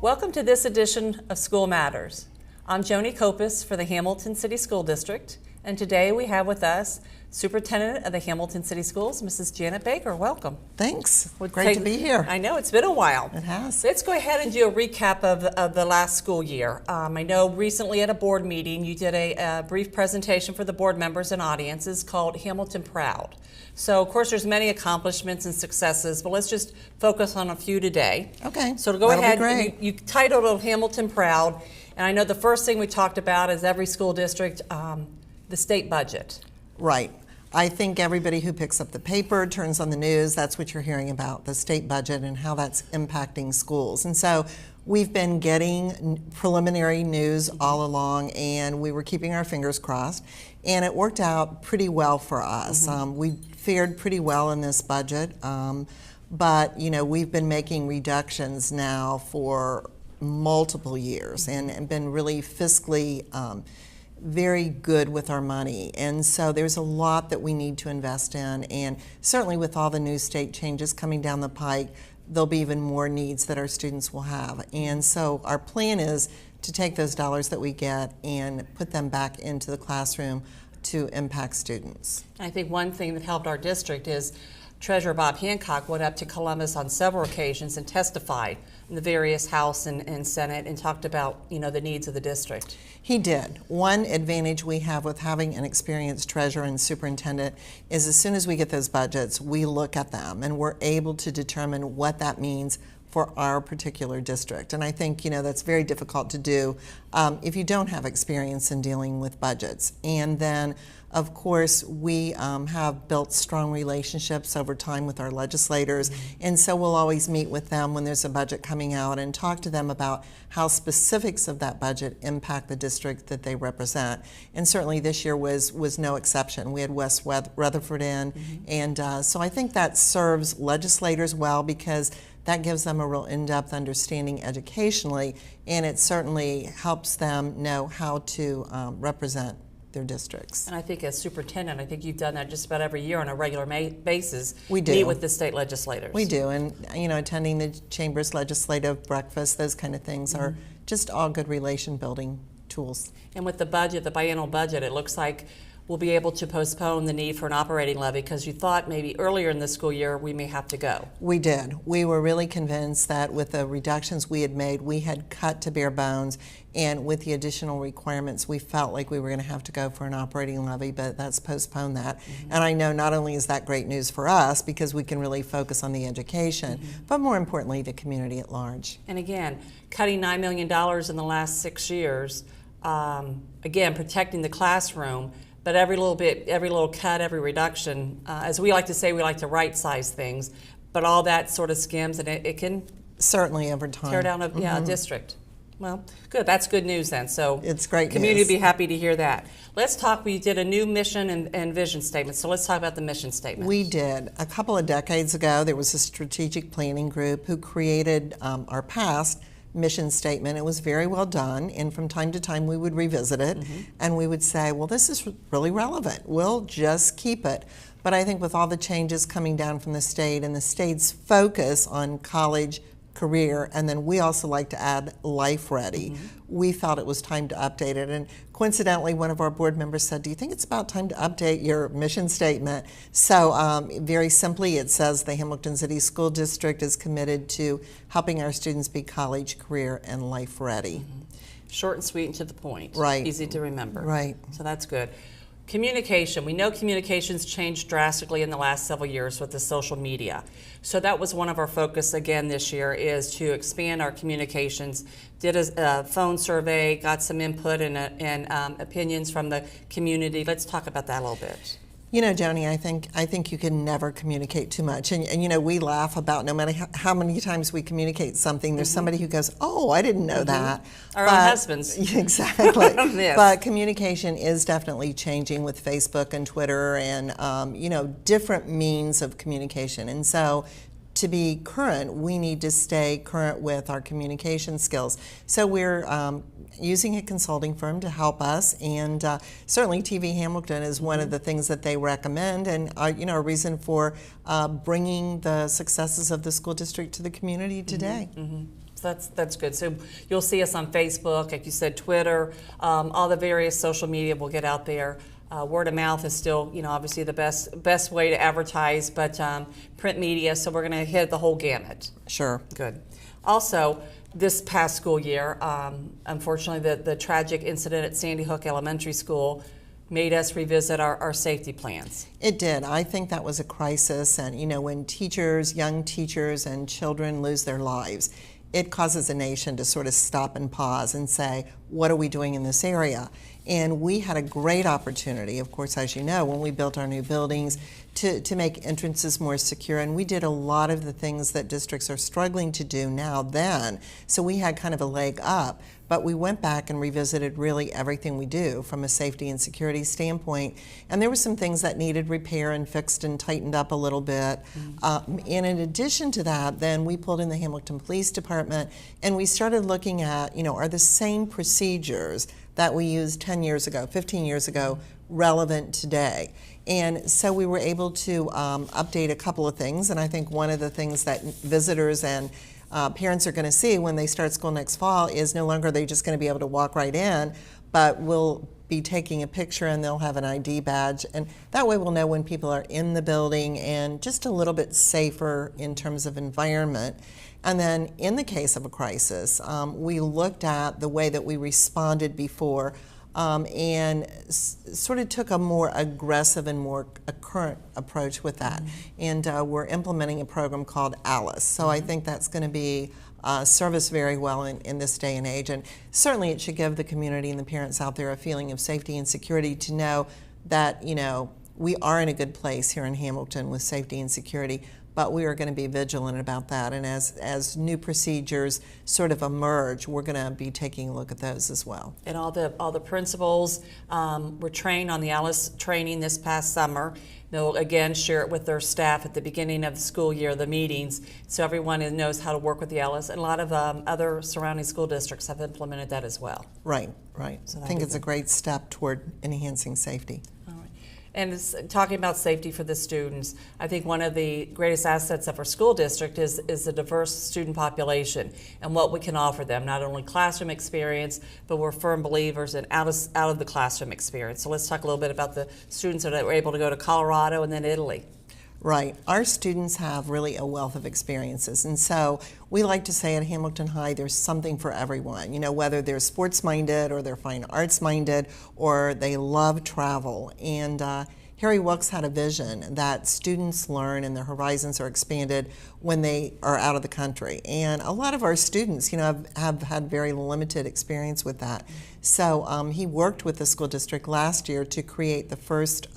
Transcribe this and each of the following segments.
Welcome to this edition of School Matters. I'm Joni Kopis for the Hamilton City School District, and today we have with us Superintendent of the Hamilton City Schools, Mrs. Janet Baker. Welcome. Thanks. Great to be here. I know, it's been a while. It has. Let's go ahead and do a recap of the last school year. I know recently at a board meeting you did a brief presentation for the board members and audiences called Hamilton Proud. So, of course, there's many accomplishments and successes, but let's just focus on a few today. Okay. So to go ahead, you titled it Hamilton Proud, and I know the first thing we talked about is every school district, the state budget. Right. I think everybody who picks up the paper, turns on the news, that's what you're hearing about, the state budget and how that's impacting schools. And so we've been getting preliminary news all along, and we were keeping our fingers crossed, and it worked out pretty well for us. We fared pretty well in this budget, but you know, we've been making reductions now for multiple years and been really fiscally very good with our money. And so there's a lot that we need to invest in, and certainly with all the new state changes coming down the pike, there'll be even more needs that our students will have. And so our plan is to take those dollars that we get and put them back into the classroom to impact students. I think one thing that helped our district is Treasurer Bob Hancock went up to Columbus on several occasions and testified in the various House and Senate and talked about, you know, the needs of the district. He did. One advantage we have with having an experienced treasurer and superintendent is as soon as we get those budgets, we look at them and we're able to determine what that means for our particular district. And I think, you know, that's very difficult to do if you don't have experience in dealing with budgets. And then, of course, we have built strong relationships over time with our legislators, and so we'll always meet with them when there's a budget coming out and talk to them about how specifics of that budget impact the district that they represent. And certainly this year was no exception. We had West Rutherford in, and so I think that serves legislators well because that gives them a real in-depth understanding educationally, and it certainly helps them know how to represent their districts. And I think as superintendent, I think you've done that just about every year on a regular basis. We do. Meet with the state legislators. We do, and you know, attending the Chamber's legislative breakfast, those kind of things are just all good relation building tools. And with the budget, the biennial budget, it looks like we'll be able to postpone the need for an operating levy because you thought maybe earlier in the school year we may have to go. We did. We were really convinced that with the reductions we had made, we had cut to bare bones, and with the additional requirements, we felt like we were going to have to go for an operating levy, but that's postponed that. And I know not only is that great news for us because we can really focus on the education, but more importantly, the community at large. And again, cutting $9 million in the last 6 years, again, protecting the classroom, but every little cut, every reduction, as we like to say, we like to right-size things, but all that sort of skims, and it can certainly over time tear down a district. Well, good. That's good news then. So it's great community news. Will be happy to hear that. Let's talk. We did a new mission and vision statement. So let's talk about the mission statement. We did. A couple of decades ago, there was a strategic planning group who created our past mission statement. It was very well done, and from time to time we would revisit it and we would say, well, this is really relevant. We'll just keep it. But I think with all the changes coming down from the state and the state's focus on college, career, and then we also like to add life ready, we felt it was time to update it. And coincidentally, one of our board members said, do you think it's about time to update your mission statement? So very simply, it says the Hamilton City School District is committed to helping our students be college, career, and life ready. Short and sweet and to the point. Right. Easy to remember. Right. So that's good. Communication. We know communications changed drastically in the last several years with the social media. So that was one of our focus again this year, is to expand our communications. Did a phone survey, got some input and opinions from the community. Let's talk about that a little bit. You know, Joni, I think you can never communicate too much. And you know, we laugh about no matter how many times we communicate something, there's somebody who goes, oh, I didn't know that. Our own husbands. Exactly. Yes. But communication is definitely changing with Facebook and Twitter and, you know, different means of communication. And so to be current, we need to stay current with our communication skills. So we're using a consulting firm to help us, and certainly TV Hamilton is one of the things that they recommend, and you know, a reason for bringing the successes of the school district to the community today. that's good. So you'll see us on Facebook, like you said, Twitter, all the various social media will get out there. Word of mouth is still, obviously the best way to advertise, but print media, so we're going to hit the whole gamut. Sure. Good. Also, this past school year, unfortunately, the tragic incident at Sandy Hook Elementary School made us revisit our safety plans. It did. I think that was a crisis, and when young teachers and children lose their lives, it causes a nation to sort of stop and pause and say, what are we doing in this area? And we had a great opportunity, of course, as you know, when we built our new buildings, to make entrances more secure. And we did a lot of the things that districts are struggling to do now then. So we had kind of a leg up. But we went back and revisited really everything we do from a safety and security standpoint. And there were some things that needed repair and fixed and tightened up a little bit. And in addition to that, then we pulled in the Hamilton Police Department and we started looking at, are the same procedures that we used 10 years ago, 15 years ago, relevant today? And so we were able to update a couple of things. And I think one of the things that visitors and parents are going to see when they start school next fall is no longer are they just going to be able to walk right in, but we'll be taking a picture and they'll have an ID badge. And that way we'll know when people are in the building and just a little bit safer in terms of environment. And then in the case of a crisis, we looked at the way that we responded before and sort of took a more aggressive and more current approach with that. And we're implementing a program called ALICE. So I think that's going to be serve us very well in this day and age. And certainly it should give the community and the parents out there a feeling of safety and security to know that, we are in a good place here in Hamilton with safety and security, but we are going to be vigilant about that. And as new procedures sort of emerge, we're going to be taking a look at those as well. And all the principals were trained on the ALICE training this past summer. They'll again share it with their staff at the beginning of the school year, the meetings, so everyone knows how to work with the ALICE. And a lot of other surrounding school districts have implemented that as well. Right. So I think it's a great step toward enhancing safety. And talking about safety for the students, I think one of the greatest assets of our school district is the diverse student population and what we can offer them, not only classroom experience, but we're firm believers in out of the classroom experience. So let's talk a little bit about the students that were able to go to Colorado and then Italy. Right. Our students have really a wealth of experiences. And so we like to say at Hamilton High there's something for everyone, whether they're sports-minded or they're fine arts-minded or they love travel. And Harry Wilkes had a vision that students learn and their horizons are expanded when they are out of the country. And a lot of our students, have had very limited experience with that. So he worked with the school district last year to create the first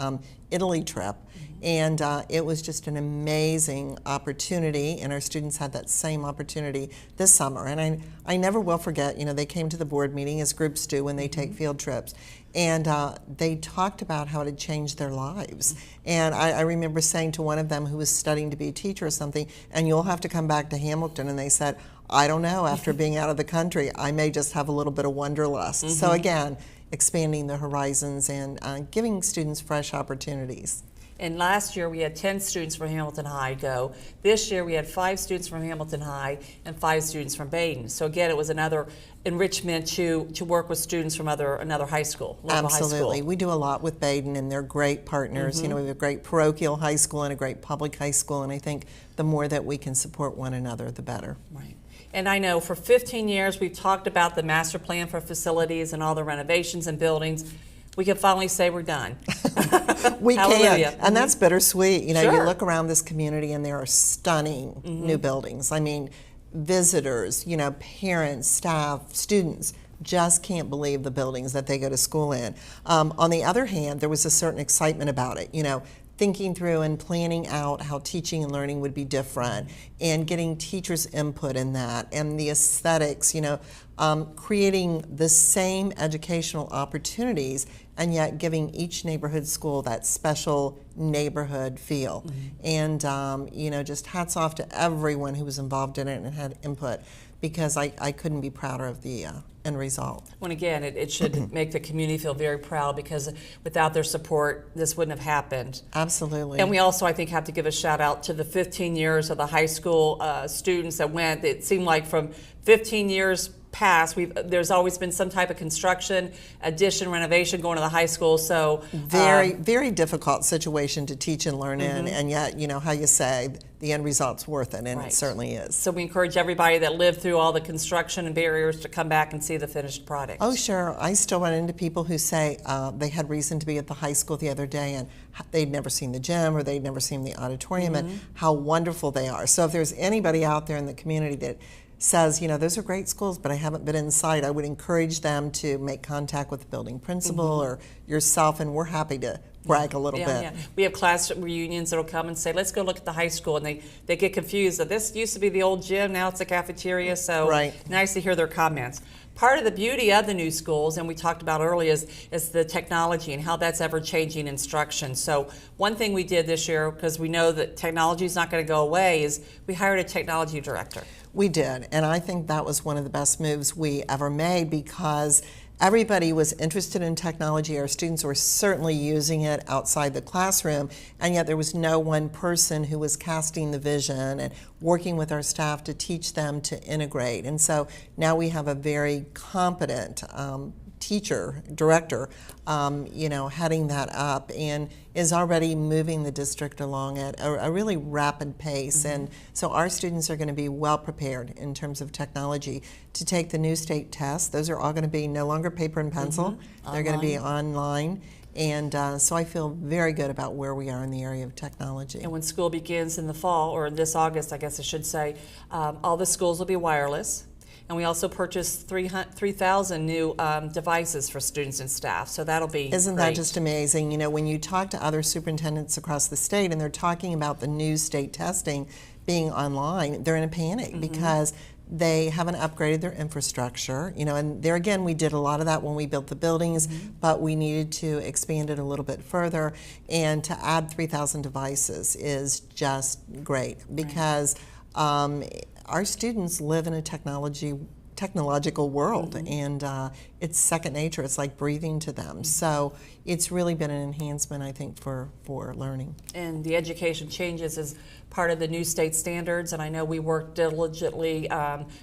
Italy trip. And it was just an amazing opportunity, and our students had that same opportunity this summer. And I never will forget, they came to the board meeting, as groups do when they take field trips, and they talked about how it had changed their lives. And I remember saying to one of them who was studying to be a teacher or something, and you'll have to come back to Hamilton, and they said, I don't know, after being out of the country, I may just have a little bit of wanderlust. So again, expanding the horizons and giving students fresh opportunities. And last year we had 10 students from Hamilton High go. This year we had 5 students from Hamilton High and 5 students from Baden. So again, it was another enrichment to work with students from another high school, local Absolutely. high school. We do a lot with Baden, and they're great partners. We have a great parochial high school and a great public high school, and I think the more that we can support one another, the better. Right. And I know for 15 years we've talked about the master plan for facilities and all the renovations and buildings. We can finally say we're done. We Hallelujah. can, and that's bittersweet. Sure. You look around this community and there are stunning new buildings. I mean, visitors, parents, staff, students just can't believe the buildings that they go to school in. On the other hand, there was a certain excitement about it, thinking through and planning out how teaching and learning would be different and getting teachers' input in that and the aesthetics, creating the same educational opportunities and yet giving each neighborhood school that special neighborhood feel. And just hats off to everyone who was involved in it and had input, because I couldn't be prouder of the end result. When again, it should make the community feel very proud, because without their support, this wouldn't have happened. Absolutely. And we also, I think, have to give a shout out to the 15 years of the high school students that went. It seemed like from 15 years past, there's always been some type of construction, addition, renovation going to the high school. So very difficult situation to teach and learn in, and yet, how you say, the end result's worth it, and right. It certainly is. So we encourage everybody that lived through all the construction and barriers to come back and see the finished product. Oh, sure. I still run into people who say they had reason to be at the high school the other day, and they'd never seen the gym or they'd never seen the auditorium, and how wonderful they are. So if there's anybody out there in the community that says, those are great schools, but I haven't been inside, I would encourage them to make contact with the building principal or yourself, and we're happy to brag a little bit. Yeah. We have class reunions that'll come and say, let's go look at the high school, and they get confused that this used to be the old gym, now it's a cafeteria, so nice to hear their comments. Part of the beauty of the new schools, and we talked about earlier, is the technology and how that's ever-changing instruction. So one thing we did this year, because we know that technology is not going to go away, is we hired a technology director. We did, and I think that was one of the best moves we ever made, because everybody was interested in technology. Our students were certainly using it outside the classroom, and yet there was no one person who was casting the vision and working with our staff to teach them to integrate. And so now we have a very competent director, heading that up, and is already moving the district along at a really rapid pace. And so our students are going to be well prepared in terms of technology to take the new state tests. Those are all going to be no longer paper and pencil. They're going to be online. And so I feel very good about where we are in the area of technology. And when school begins in the fall, or this August, I guess I should say, all the schools will be wireless. And we also purchased 3,000 new devices for students and staff, so that'll be Isn't great. that just amazing? When you talk to other superintendents across the state and they're talking about the new state testing being online, they're in a panic because they haven't upgraded their infrastructure. And there again, we did a lot of that when we built the buildings, but we needed to expand it a little bit further. And to add 3,000 devices is just great, because our students live in a technological world, and it's second nature. It's like breathing to them. So it's really been an enhancement, I think, for learning. And the education changes as part of the new state standards, and I know we work diligently.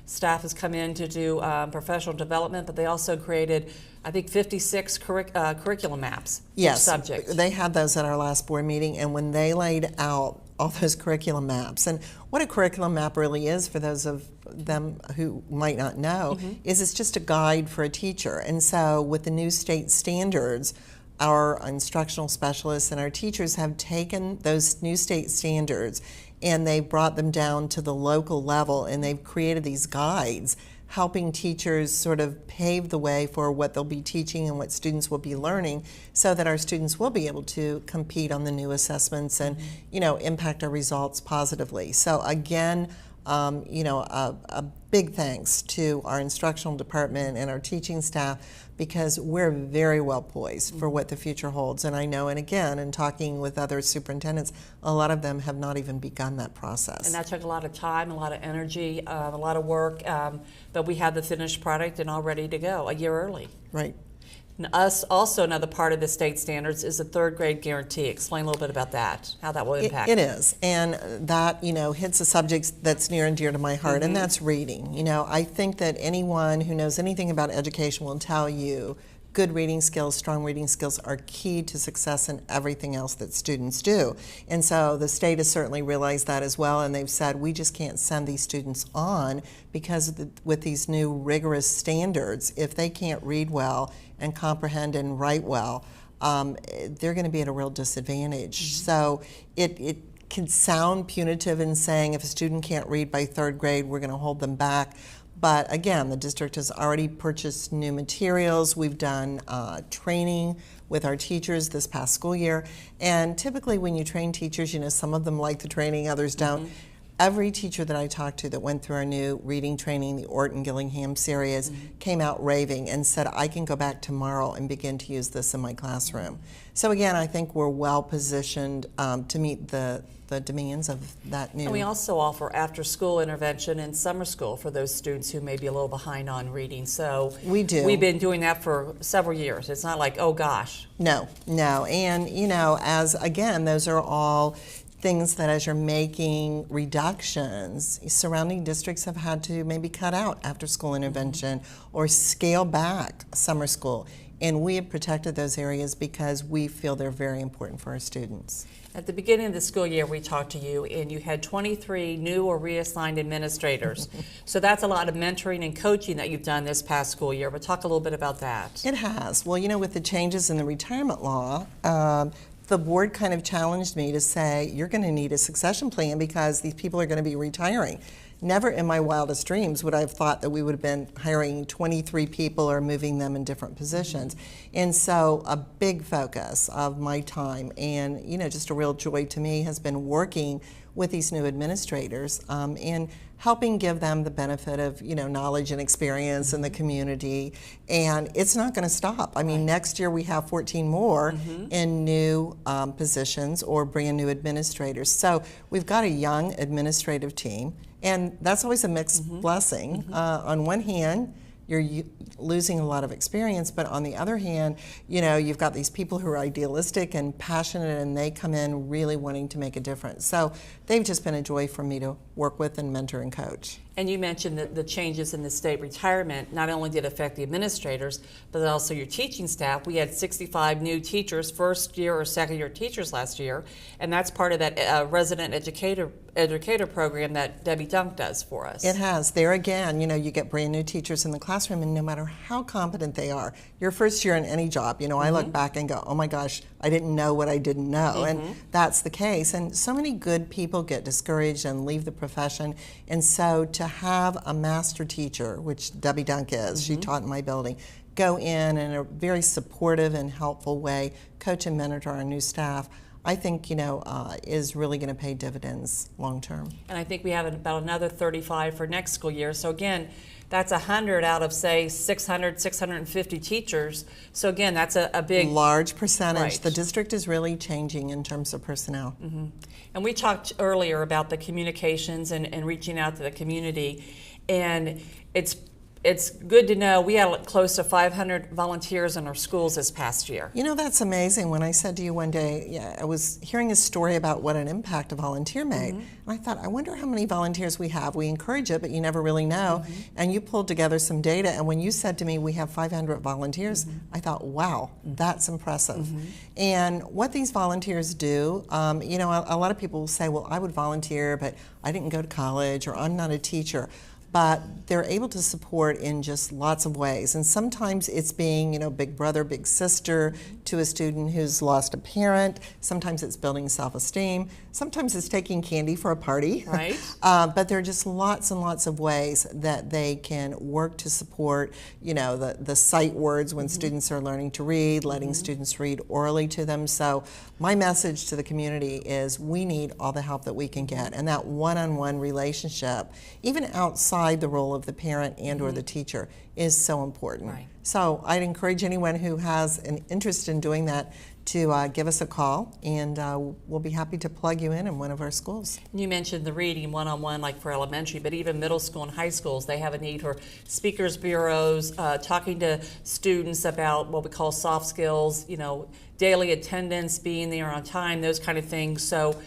Staff has come in to do professional development, but they also created, I think, 56 curriculum maps. Yes, subject. They had those at our last board meeting, and when they laid out all those curriculum maps, and what a curriculum map really is, for those of them who might not know, is it's just a guide for a teacher. And so with the new state standards, our instructional specialists and our teachers have taken those new state standards and they've brought them down to the local level, and they've created these guides helping teachers sort of pave the way for what they'll be teaching and what students will be learning, so that our students will be able to compete on the new assessments and impact our results positively. So again, a big thanks to our instructional department and our teaching staff, because we're very well poised for what the future holds. And I know, and again, in talking with other superintendents, a lot of them have not even begun that process. And that took a lot of time, a lot of energy, a lot of work, but we have the finished product and all ready to go a year early. Right. And also, another part of the state standards is the third grade guarantee. Explain a little bit about that, how that will impact. It is, and that hits a subject that's near and dear to my heart, and that's reading. I think that anyone who knows anything about education will tell you good reading skills, strong reading skills are key to success in everything else that students do. And so the state has certainly realized that as well, and they've said we just can't send these students on, because with these new rigorous standards, if they can't read well and comprehend and write well, they're going to be at a real disadvantage. So it can sound punitive in saying if a student can't read by third grade, we're going to hold them back. But again, the district has already purchased new materials. We've done training with our teachers this past school year. And typically when you train teachers, some of them like the training, others don't. Every teacher that I talked to that went through our new reading training, the Orton-Gillingham series, came out raving and said, I can go back tomorrow and begin to use this in my classroom. So again, I think we're well positioned to meet the demands of that new. And we also offer after-school intervention and summer school for those students who may be a little behind on reading. So we do. We've been doing that for several years. It's not like, oh gosh. No. And as again, those are all things that as you're making reductions, surrounding districts have had to maybe cut out after-school intervention or scale back summer school. And we have protected those areas because we feel they're very important for our students. At the beginning of the school year, we talked to you, and you had 23 new or reassigned administrators. So that's a lot of mentoring and coaching that you've done this past school year. But talk a little bit about that. It has. Well, with the changes in the retirement law, the board kind of challenged me to say, you're going to need a succession plan because these people are going to be retiring. Never in my wildest dreams would I have thought that we would have been hiring 23 people or moving them in different positions. And so a big focus of my time and, just a real joy to me has been working with these new administrators and helping give them the benefit of knowledge and experience in the community. And it's not going to stop. I mean, next year we have 14 more in new positions or brand new administrators. So we've got a young administrative team, and that's always a mixed blessing. On one hand, you're losing a lot of experience, but on the other hand, you've got these people who are idealistic and passionate, and they come in really wanting to make a difference. So they've just been a joy for me to work with and mentor and coach. And you mentioned that the changes in the state retirement not only did affect the administrators, but also your teaching staff. We had 65 new teachers, first year or second year teachers last year, and that's part of that resident educator program that Debbie Dunk does for us. It has. There again, you get brand new teachers in the classroom, and no matter how competent they are, your first year in any job, I look back and go, oh my gosh, I didn't know what I didn't know. And that's the case. And so many good people get discouraged and leave the profession. And so to have a master teacher, which Debbie Dunk is, she taught in my building, go in a very supportive and helpful way, coach and mentor our new staff, I think, is really going to pay dividends long term. And I think we have about another 35 for next school year. So again, that's 100 out of, say, 600, 650 teachers. So again, that's a big... large percentage. Right. The district is really changing in terms of personnel. And we talked earlier about the communications and reaching out to the community. And it's good to know we had close to 500 volunteers in our schools this past year. That's amazing. When I said to you one day, I was hearing a story about what an impact a volunteer made. And I thought, I wonder how many volunteers we have. We encourage it, but you never really know. And you pulled together some data, and when you said to me we have 500 volunteers, I thought, wow, that's impressive. And what these volunteers do, a lot of people will say, well, I would volunteer, but I didn't go to college, or I'm not a teacher. But they're able to support in just lots of ways. And sometimes it's being, big brother, big sister to a student who's lost a parent. Sometimes it's building self-esteem. Sometimes it's taking candy for a party. Right. But there are just lots and lots of ways that they can work to support, the sight words when students are learning to read, letting students read orally to them. So my message to the community is we need all the help that we can get. And that one-on-one relationship, even outside the role of the parent and or the teacher, is so important. Right. So I'd encourage anyone who has an interest in doing that to give us a call, and we'll be happy to plug you in one of our schools. You mentioned the reading one-on-one like for elementary, but even middle school and high schools, they have a need for speakers bureaus, talking to students about what we call soft skills, daily attendance, being there on time, those kind of things. So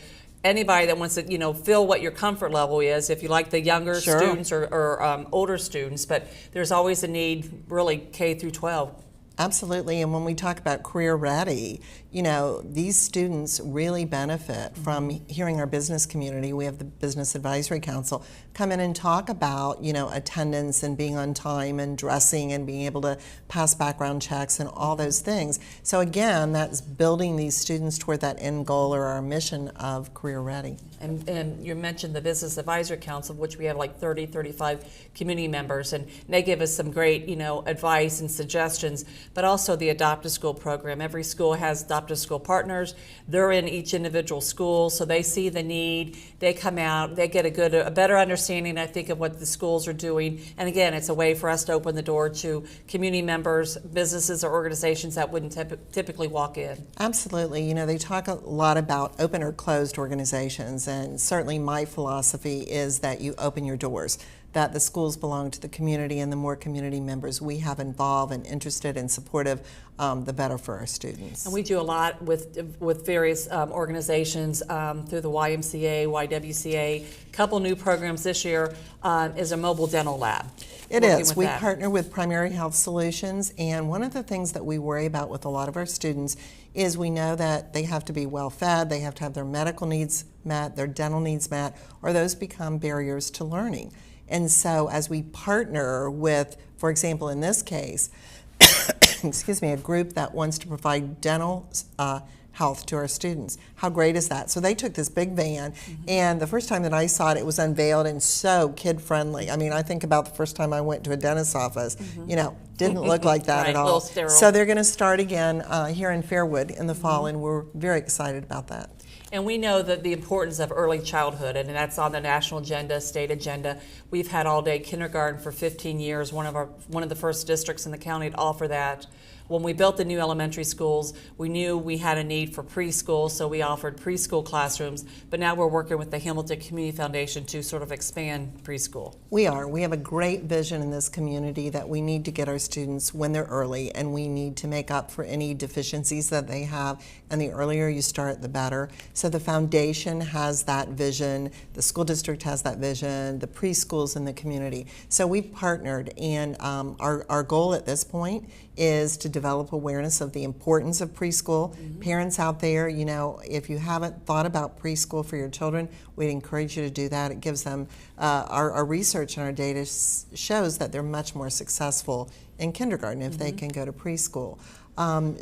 anybody that wants to, feel what your comfort level is, if you like the younger students or older students, but there's always a need, really, K through 12. Absolutely, and when we talk about career ready, these students really benefit from hearing our business community. We have the Business Advisory Council come in and talk about, attendance and being on time and dressing and being able to pass background checks and all those things. So again, that's building these students toward that end goal or our mission of career ready. And you mentioned the Business Advisory Council, which we have like 35 community members, and they give us some great, advice and suggestions, but also the Adopt a School program. Every school has Adopt a School partners. They're in each individual school, so they see the need. They come out, they get a better understanding, I think, of what the schools are doing. And again, it's a way for us to open the door to community members, businesses, or organizations that wouldn't typically walk in. Absolutely. They talk a lot about open or closed organizations, and certainly my philosophy is that you open your doors, that the schools belong to the community, and the more community members we have involved and interested and supportive, the better for our students. And we do a lot with various organizations through the YMCA, YWCA. A couple new programs this year is a mobile dental lab. It is. We partner with Primary Health Solutions, and one of the things that we worry about with a lot of our students is we know that they have to be well fed, they have to have their medical needs met, their dental needs met, or those become barriers to learning. And so as we partner with, for example, in this case, excuse me, a group that wants to provide dental health to our students. How great is that? So they took this big van, and the first time that I saw it, it was unveiled and so kid-friendly. I mean, I think about the first time I went to a dentist's office, didn't look like that right, at all. A little sterile. So they're going to start again here in Fairwood in the fall, and we're very excited about that. And we know that the importance of early childhood, and that's on the national agenda, state agenda. We've had all-day kindergarten for 15 years, one of the first districts in the county to offer that. When we built the new elementary schools, we knew we had a need for preschool, so we offered preschool classrooms, but now we're working with the Hamilton Community Foundation to sort of expand preschool. We are. We have a great vision in this community that we need to get our students when they're early, and we need to make up for any deficiencies that they have, and the earlier you start, the better. So the foundation has that vision, the school district has that vision, the preschools in the community. So we've partnered, and our goal at this point is to develop awareness of the importance of preschool. Parents out there, if you haven't thought about preschool for your children, we'd encourage you to do that. It gives them, our research and our data shows that they're much more successful in kindergarten if they can go to preschool.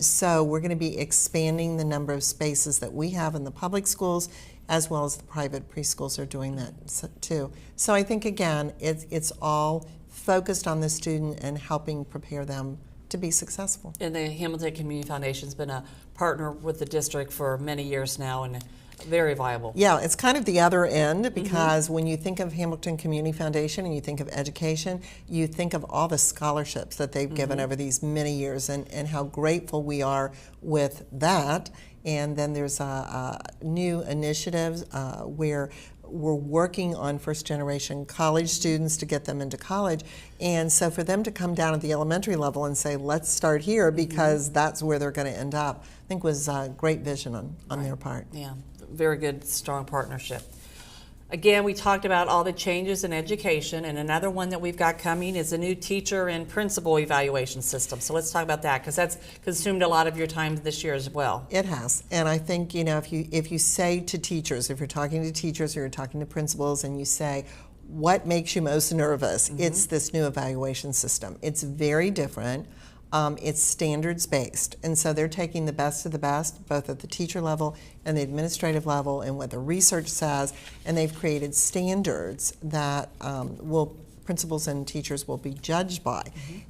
So we're going to be expanding the number of spaces that we have in the public schools, as well as the private preschools are doing that too. So I think, again, it's all focused on the student and helping prepare them to be successful. And the Hamilton Community Foundation has been a partner with the district for many years now, and very viable. Yeah, it's kind of the other end, because when you think of Hamilton Community Foundation and you think of education, you think of all the scholarships that they've given over these many years, and how grateful we are with that. And then there's a new initiative where we're working on first-generation college students to get them into college. And so for them to come down at the elementary level and say, let's start here because that's where they're going to end up, I think was a great vision on their part. Yeah, very good, strong partnership. Again, we talked about all the changes in education, and another one that we've got coming is a new teacher and principal evaluation system. So let's talk about that, because that's consumed a lot of your time this year as well. It has, and I think if you say to teachers, if you're talking to teachers or you're talking to principals, and you say, what makes you most nervous? It's this new evaluation system. It's very different. It's standards-based, and so they're taking the best of the best, both at the teacher level and the administrative level, and what the research says, and they've created standards that principals and teachers will be judged by.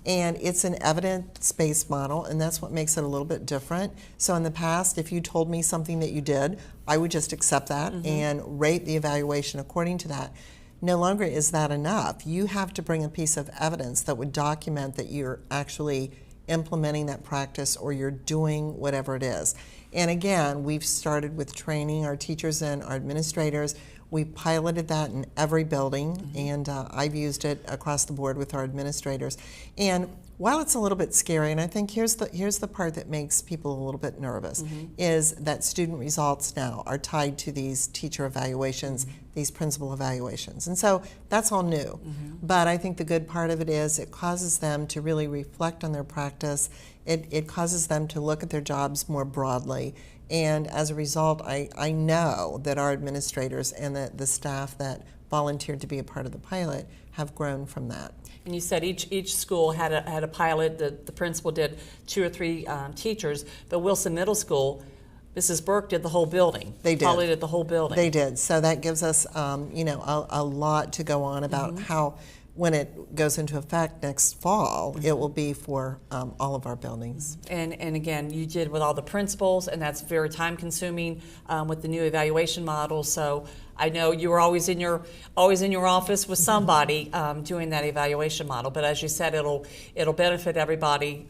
And it's an evidence-based model, and that's what makes it a little bit different. So in the past, if you told me something that you did, I would just accept that and rate the evaluation according to that. No longer is that enough. You have to bring a piece of evidence that would document that you're actually implementing that practice or you're doing whatever it is. And again, we've started with training our teachers and our administrators. We piloted that in every building, and I've used it across the board with our administrators. And while it's a little bit scary, and I think here's the part that makes people a little bit nervous, is that student results now are tied to these teacher evaluations, these principal evaluations. And so that's all new. But I think the good part of it is it causes them to really reflect on their practice. It causes them to look at their jobs more broadly. And as a result, I know that our administrators and the staff that volunteered to be a part of the pilot have grown from that. And you said each school had a pilot. The principal did 2 or 3 teachers, but Wilson Middle School, Mrs. Burke did the whole building. They did. Piloted the whole building. They did. So that gives us, a lot to go on about how, when it goes into effect next fall, it will be for all of our buildings. And again, you did with all the principals, and that's very time consuming with the new evaluation model. So I know you were always in your office with somebody doing that evaluation model. But as you said, it'll benefit everybody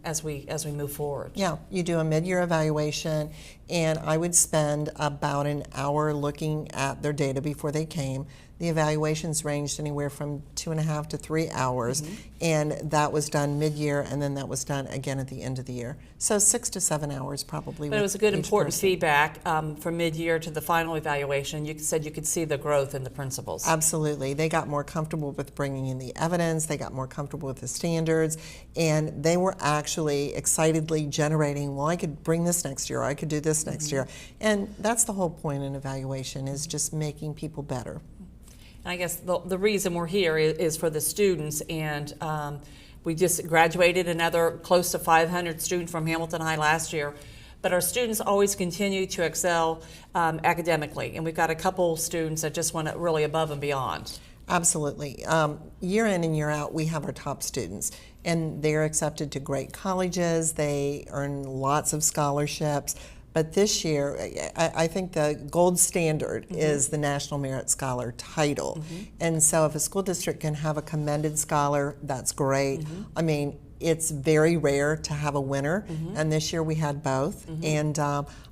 as we move forward. Yeah, you do a mid-year evaluation, and I would spend about an hour looking at their data before they came. The evaluations ranged anywhere from 2.5 to 3 hours, and that was done mid-year, and then that was done again at the end of the year. So 6 to 7 hours probably. But it was a good, important feedback from mid-year to the final evaluation. You said you could see the growth in the principals. Absolutely. They got more comfortable with bringing in the evidence. They got more comfortable with the standards, and they were actually excitedly generating, well, I could bring this next year, I could do this next year. And that's the whole point in evaluation, is just making people better. And I guess the reason we're here is for the students, and we just graduated another close to 500 students from Hamilton High last year. But our students always continue to excel academically, and we've got a couple students that just went really above and beyond. Absolutely. Year in and year out, we have our top students, and they're accepted to great colleges. They earn lots of scholarships. But this year, I think the gold standard is the National Merit Scholar title. And so if a school district can have a commended scholar, that's great. I mean, it's very rare to have a winner, and this year we had both. And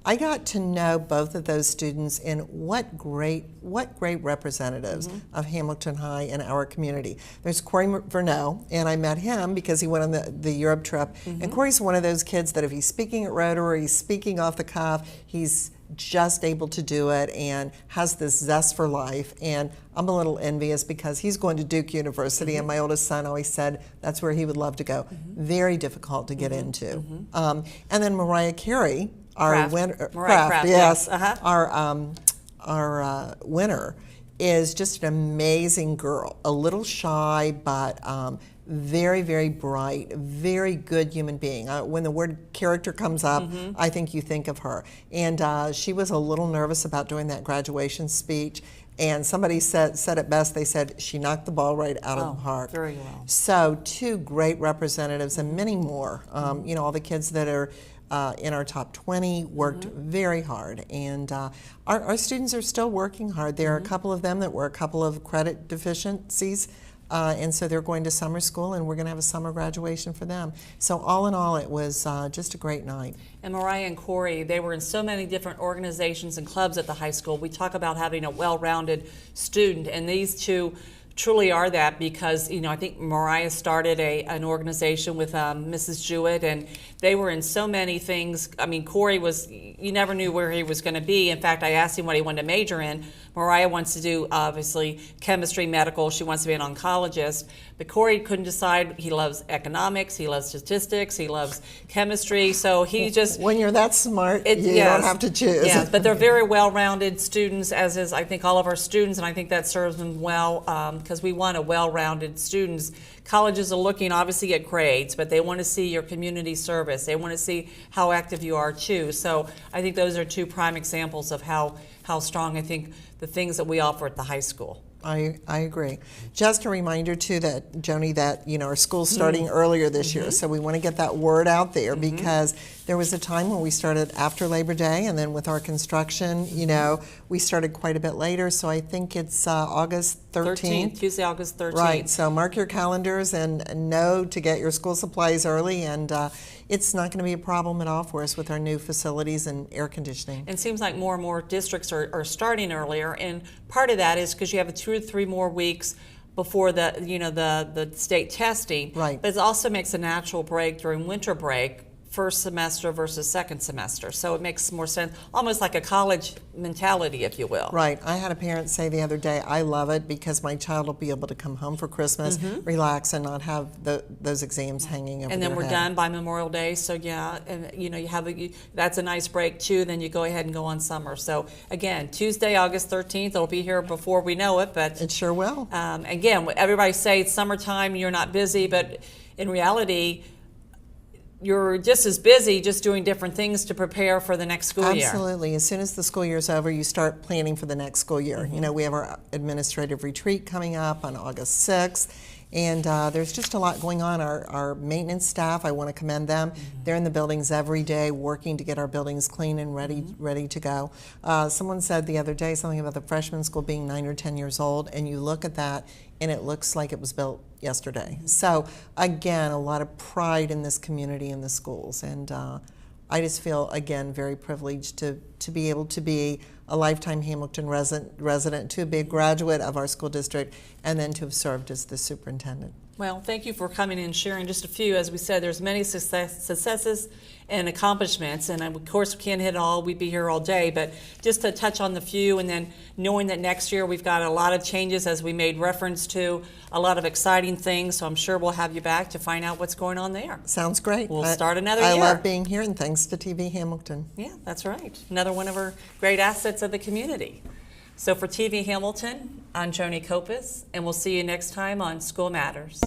I got to know both of those students, and what great representatives of Hamilton High in our community. There's Corey Verneau, and I met him because he went on the Europe trip. And Corey's one of those kids that if he's speaking at Rotary, or he's speaking off the cuff, he's just able to do it and has this zest for life. And I'm a little envious because he's going to Duke University, and my oldest son always said that's where he would love to go. Very difficult to get into. And then Mariah Carey, our winner, our winner, is just an amazing girl. A little shy, but very, very bright, very good human being. When the word character comes up, I think you think of her. And she was a little nervous about doing that graduation speech. And somebody said it best. They said she knocked the ball right out of the park. Very well. So 2 great representatives, and many more. All the kids that are in our top 20 worked very hard, and our students are still working hard. There are a couple of them that were a couple of credit deficiencies, and so they're going to summer school, and we're going to have a summer graduation for them. So all in all, it was just a great night. And Mariah and Corey, they were in so many different organizations and clubs at the high school. We talk about having a well-rounded student, and these two truly are that, because I think Mariah started an organization with Mrs. Jewett, and they were in so many things. I mean, Corey you never knew where he was going to be. In fact, I asked him what he wanted to major in. Mariah wants to do, obviously, chemistry, medical. She wants to be an oncologist. But Corey couldn't decide. He loves economics. He loves statistics. He loves chemistry. So he just... When you're that smart, you don't have to choose. Yes, but they're very well-rounded students, as is, I think, all of our students, and I think that serves them well, because we want a well-rounded students. Colleges are looking, obviously, at grades, but they want to see your community service. They want to see how active you are, too. So I think those are 2 prime examples of how strong, I think, the things that we offer at the high school. I agree. Just a reminder too that, Joni, that our school's starting earlier this year, so we want to get that word out there, because there was a time when we started after Labor Day, and then with our construction, we started quite a bit later. So I think it's August 13th. Tuesday, August 13th. Right. So mark your calendars and know to get your school supplies early, and it's not going to be a problem at all for us with our new facilities and air conditioning. It seems like more and more districts are starting earlier, and part of that is because you have 2 or 3 more weeks before the state testing. Right. But it also makes a natural break during winter break first semester versus second semester. So it makes more sense, almost like a college mentality, if you will. Right. I had a parent say the other day, I love it because my child will be able to come home for Christmas, relax, and not have those exams hanging over And then their we're head. done by Memorial Day, so yeah, and you have that's a nice break too. Then you go ahead and go on summer. So again, Tuesday, August 13th, it'll be here before we know it. But It sure will. again, everybody say it's summertime, you're not busy, but in reality, you're just as busy, just doing different things to prepare for the next school year. Absolutely. As soon as the school year's over, you start planning for the next school year. We have our administrative retreat coming up on August 6th, and there's just a lot going on. Our maintenance staff, I want to commend them. They're in the buildings every day working to get our buildings clean and ready to go. Someone said the other day something about the freshman school being 9 or 10 years old, and you look at that and it looks like it was built yesterday. So again, a lot of pride in this community and the schools, and I just feel again very privileged to be able to be a lifetime Hamilton resident, to be a graduate of our school district, and then to have served as the superintendent. Well, thank you for coming in and sharing just a few. As we said, there's many successes and accomplishments, and of course we can't hit it all. We'd be here all day, but just to touch on the few, and then knowing that next year we've got a lot of changes, as we made reference to, a lot of exciting things, so I'm sure we'll have you back to find out what's going on there. Sounds great. We'll start another year. I love being here, and thanks to TV Hamilton. Yeah, that's right. Another one of our great assets of the community. So for TV Hamilton, I'm Joni Kopis, and we'll see you next time on School Matters.